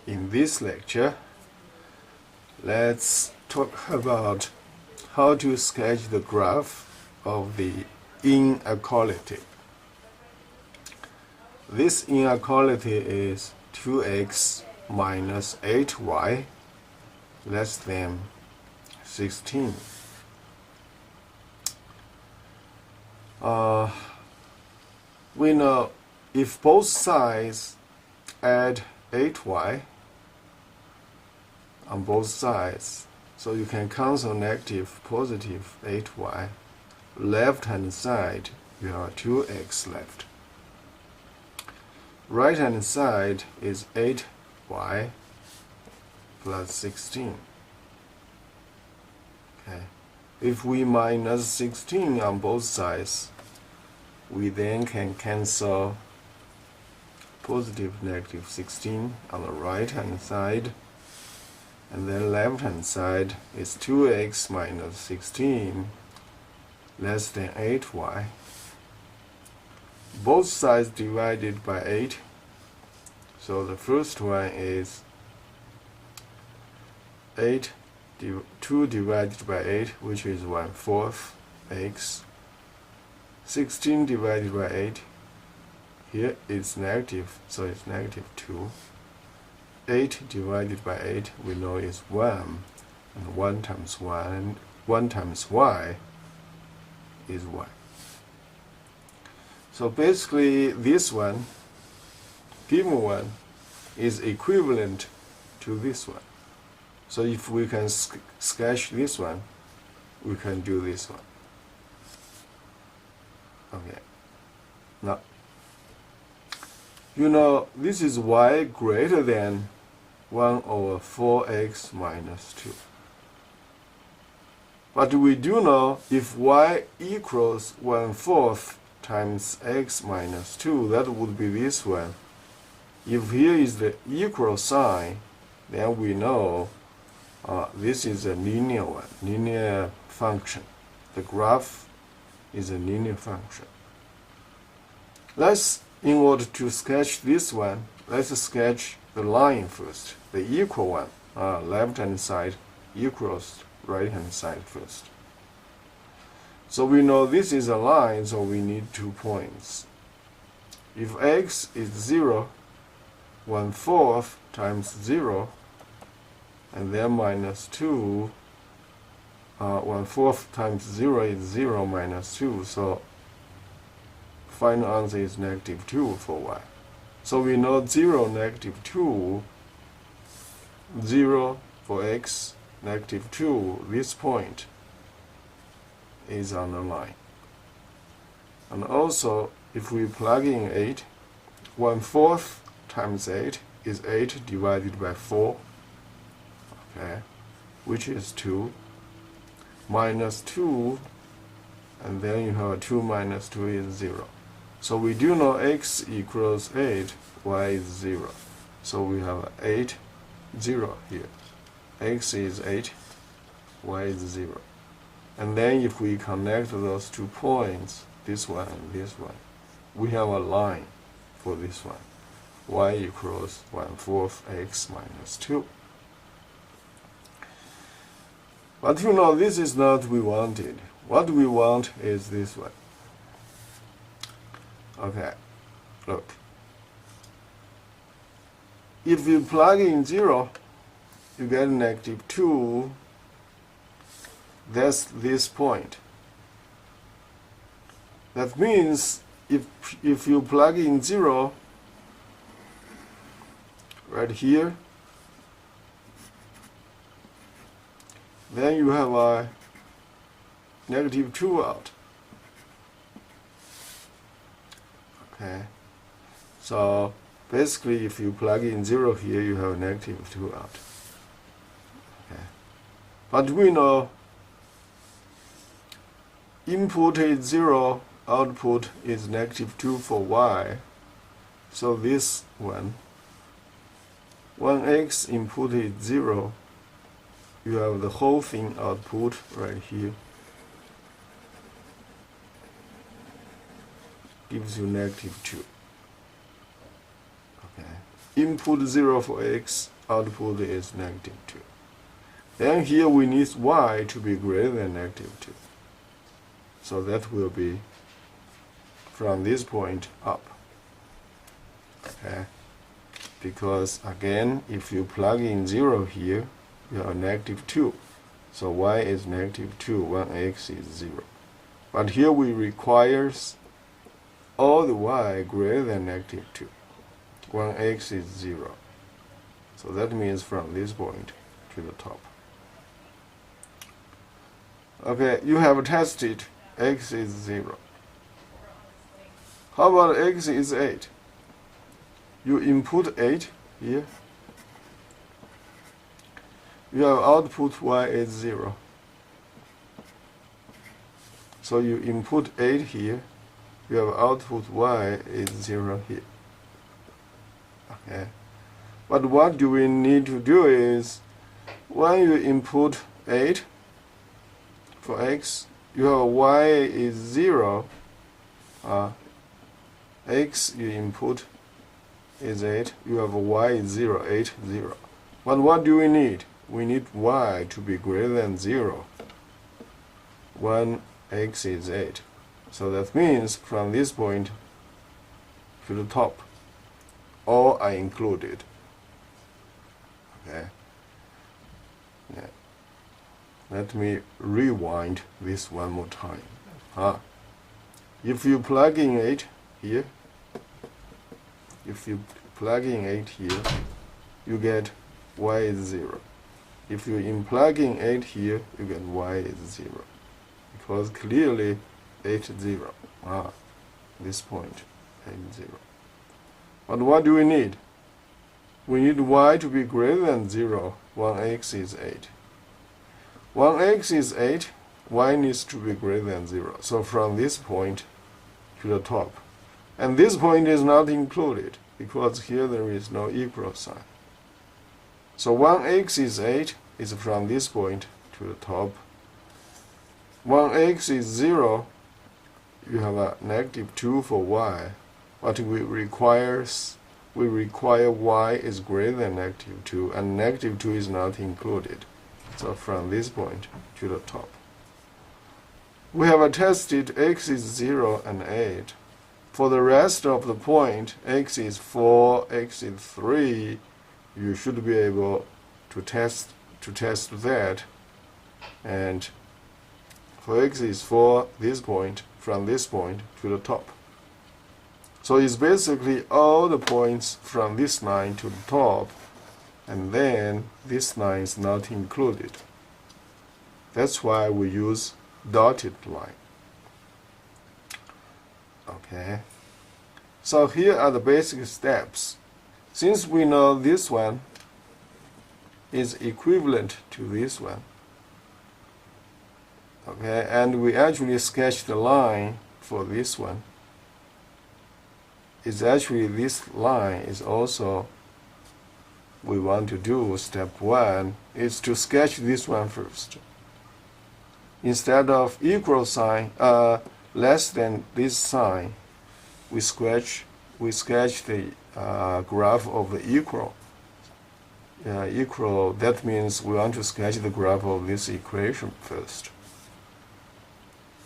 In this lecture, let's talk about how to sketch the graph of the inequality. This inequality is 2x minus 8y less than 16. We know if both sides add 8y on both sides, so you can cancel negative, positive 8y. Left hand side, you have 2x left. Right hand side is 8y plus 16. Okay. If we minus 16 on both sides, we then can cancel positive negative 16 on the right hand side, and then left hand side is 2x minus 16 less than 8y. Both sides divided by 8, so the first one is 2 divided by 8, which is 1/4 x. 16 divided by 8, here it's negative, so it's negative 2. 8 divided by 8, we know is 1, and 1 times y is y. So basically this one, given one, is equivalent to this one. So if we can sketch this one, we can do this one. Okay. Now, you know, this is y greater than 1/4x minus 2. But we do know if y equals 1/4 times x minus 2, that would be this one. If here is the equal sign, then we know this is a linear one, linear function. The graph is a linear function. In order to sketch this one, let's sketch the line first, the equal one. Left hand side equals right hand side first. So we know this is a line, so we need 2 points. If x is 0, 1/4 times 0, and then minus 2, 1/4 times 0 is 0 minus 2, so final answer is negative 2 for y. So we know 0, negative 2, 0 for x, negative 2, this point is on the line. And also, if we plug in 8, 1/4 times 8 is 8 divided by 4, okay, which is 2, minus 2, and then you have 2 minus 2 is 0. So we do know x equals 8, y is 0. So we have 8, 0 here. X is 8, y is 0. And then if we connect those 2 points, this one and this one, we have a line for this one. Y equals 1/4 x minus 2. But you know, this is not what we wanted. What we want is this one. Okay, look. If you plug in 0, you get negative 2. That's this point. That means if you plug in 0 right here, then you have a negative 2 out. Okay, so basically if you plug in 0 here, you have negative 2 out. Okay, but we know input is 0, output is negative 2 for y. So this one, when x input is 0, you have the whole thing output right here. Gives you negative 2. Okay. Input 0 for x, output is -2. Then here we need y to be greater than -2. So that will be from this point up. Okay? Because again, if you plug in 0 here, you have -2. So y is -2, 1x is 0. But here we requires all the y greater than -2. 1x is 0. So that means from this point to the top. Okay, you have tested x is 0. How about x is 8? You input 8 here. You have output y is 0. So you input 8 here. You have output y is 0 here. Okay. But what do we need to do is, when you input 8 for x, you have y is 0. X you input is 8. You have y is 0, 8, 0. But what do we need? We need y to be greater than 0 when x is 8. So that means from this point to the top, all are included. Okay. Yeah. Let me rewind this one more time. If you plug in 8 here, if you plug in 8 here, you get y is 0. If you plug in 8 here, you get y is 0. Because clearly 8 0. This point 8 0. But what do we need? We need y to be greater than 0 when x is 8. When x is 8, y needs to be greater than 0. So from this point to the top. And this point is not included because here there is no equal sign. So when x is 8, is from this point to the top. When x is 0, you have a -2 for y. But we require y is greater than -2, and -2 is not included. So from this point to the top. We have tested x is 0 and 8. For the rest of the point, x is 4, x is 3, you should be able to test that. And for x is 4, this point, from this point to the top. So it's basically all the points from this line to the top, and then this line is not included. That's why we use dotted line. Okay. So here are the basic steps. Since we know this one is equivalent to this one, okay, and we actually sketch the line for this one. It's actually this line is also we want to do. Step 1 is to sketch this one first. Instead of equal sign, less than this sign, we sketch the graph of the equal. Equal, that means we want to sketch the graph of this equation first.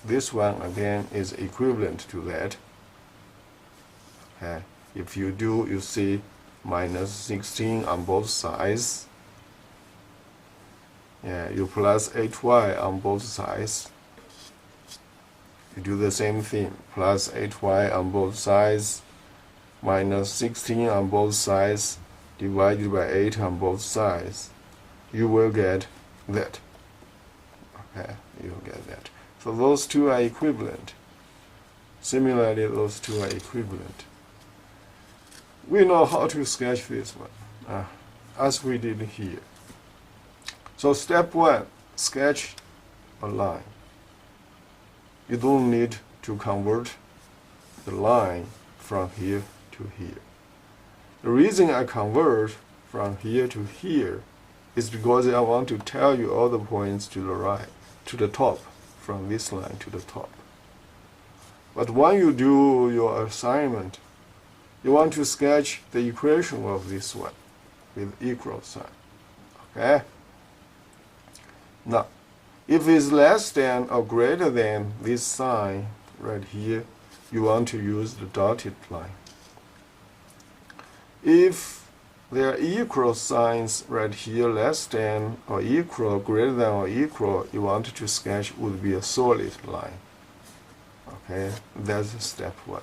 This one again is equivalent to that. Okay. If you do, you see -16 on both sides. You plus 8y on both sides. You do the same thing, plus 8y on both sides, minus 16 on both sides, divided by 8 on both sides. You will get that. Okay, you will get that. So those two are equivalent. Similarly, those two are equivalent. We know how to sketch this one, as we did here. So step 1, sketch a line. You don't need to convert the line from here to here. The reason I convert from here to here is because I want to tell you all the points to the right, to the top, from this line to the top. But when you do your assignment, you want to sketch the equation of this one. with equal sign. Okay? Now, if it's less than or greater than this sign right here, you want to use the dotted line. If there are equal signs right here, less than or equal, greater than or equal, you want to sketch would be a solid line. Okay, that's step 1.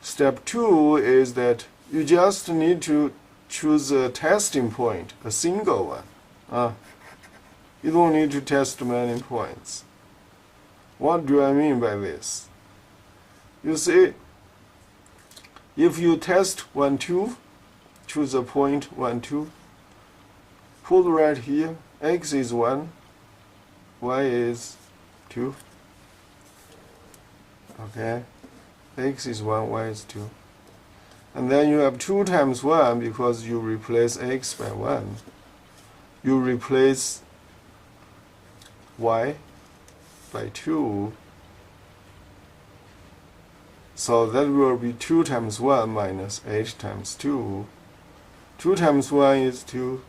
Step 2 is that you just need to choose a testing point, a single one. You don't need to test many points. What do I mean by this? You see, if you test 1, 2, choose a point 1, 2, put right here, x is 1, y is 2. Okay, x is 1, y is 2. And then you have 2 times 1 because you replace x by 1. You replace y by 2. So that will be 2 times 1 minus 8 times 2. 2 times 1 is 2.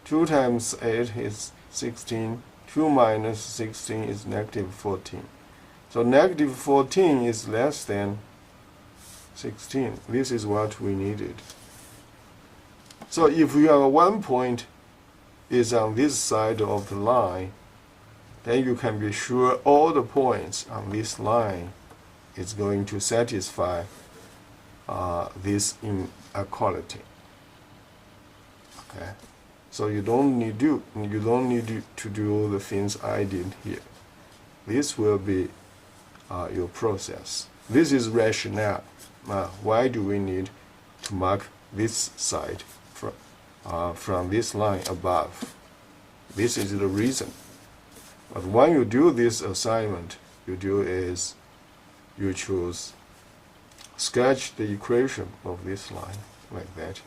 2 times 8 is 16. 2 minus 16 is negative 14. So negative 14 is less than 16. This is what we needed. So if your 1 point is on this side of the line, then you can be sure all the points on this line is going to satisfy this inequality. Okay, so you don't need to do the things I did here. This will be your process. This is rationale. Why do we need to mark this side from this line above? This is the reason. But when you do this assignment, you do is you choose sketch the equation of this line like that.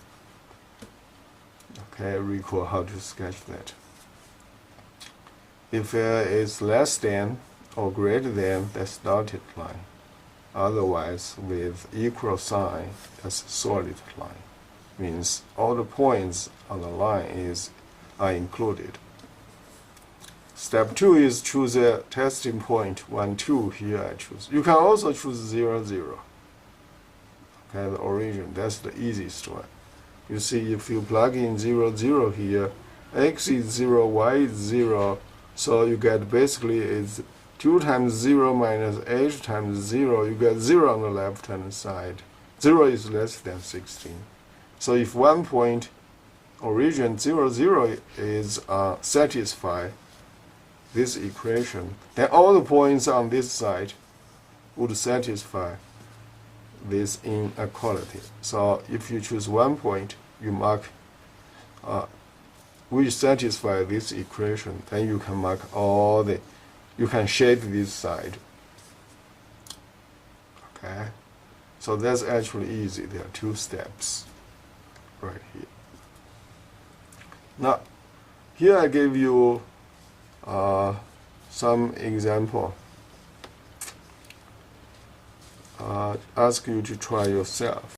Okay, recall how to sketch that. If it's less than or greater than, that's dotted line. Otherwise, with equal sign, that's solid line. Means all the points on the line are included. Step 2 is choose a testing point 1, 2. Here I choose. You can also choose 0, 0. Okay, the origin. That's the easiest one. You see, if you plug in 0, 0 here, x is 0, y is 0. So you get basically it's 2 times 0 minus 8 times 0. You get 0 on the left-hand side. 0 is less than 16. So if 1 point origin 0, 0 is satisfy this equation, then all the points on this side would satisfy this inequality. So if you choose 1 point, you mark which satisfy this equation, then you can mark all the, you can shade this side. Okay, so that's actually easy. There are 2 steps right here. Now, here I gave you some example. Ask you to try yourself.